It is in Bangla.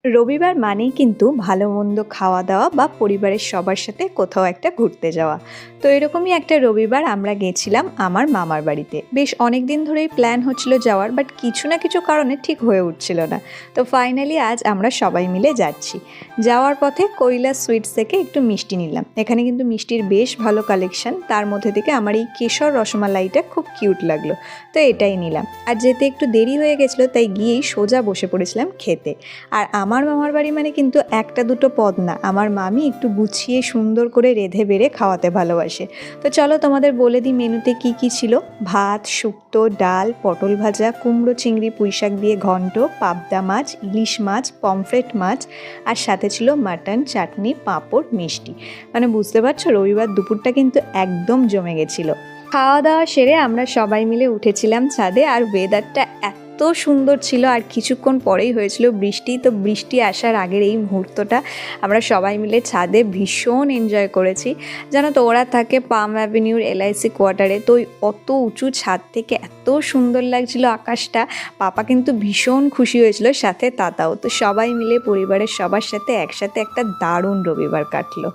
রবিবার মানেই কিন্তু ভালো মন্দ খাওয়া দাওয়া বা পরিবারের সবার সাথে কোথাও একটা ঘুরতে যাওয়া। তো এরকমই একটা রবিবার আমরা গেছিলাম আমার মামার বাড়িতে। বেশ অনেক দিন ধরেই প্ল্যান হচ্ছিল যাওয়ার, বাট কিছু না কিছু কারণে ঠিক হয়ে উঠছিল না। তো ফাইনালি আজ আমরা সবাই মিলে যাচ্ছি। যাওয়ার পথে কৈলাস সুইটস থেকে একটু মিষ্টি নিলাম। এখানে কিন্তু মিষ্টির বেশ ভালো কালেকশন, তার মধ্যে থেকে আমার এই কেশর রসমালাইটা খুব কিউট লাগলো, তো এটাই নিলাম। আর যেতে একটু দেরি হয়ে গেছিলো, তাই গিয়েই সোজা বসে পড়েছিলাম খেতে। আর আমার মামার বাড়ি মানে কিন্তু একটা দুটো পদ না, আমার মামি একটু গুছিয়ে সুন্দর করে রেঁধে বেড়ে খাওয়াতে ভালোবাসে। তো চলো তোমাদের বলে দিই মেনুতে কি কি ছিল। ভাত, শুক্তো, ডাল, পটল ভাজা, কুমড়ো চিংড়ি পুঁইশাক দিয়ে ঘন্ট, পাবদা মাছ, ইলিশ মাছ, পমফ্রেট মাছ, আর সাথে ছিল মাটন, চাটনি, পাঁপড়, মিষ্টি। মানে বুঝতে পারছো রবিবার দুপুরটা কিন্তু একদম জমে গেছিলো। খাওয়া দাওয়া সেরে আমরা সবাই মিলে উঠেছিলাম ছাদে, আর ওয়েদারটা এত সুন্দর ছিল। আর কিছুক্ষণ পরেই হয়েছিল বৃষ্টি। তো বৃষ্টি আসার আগের এই মুহূর্তটা আমরা সবাই মিলে ছাদে ভীষণ এনজয় করেছি। জানো তো, ওরা থাকে পাম অ্যাভিনিউর LIC কোয়ার্টারে, তো ওই অত উঁচু ছাদ থেকে এত সুন্দর লাগছিল আকাশটা। পাপা কিন্তু ভীষণ খুশি হয়েছিল, সাথে তাতাও। তো সবাই মিলে পরিবারের সবার সাথে একসাথে একটা দারুণ রবিবার কাটলো।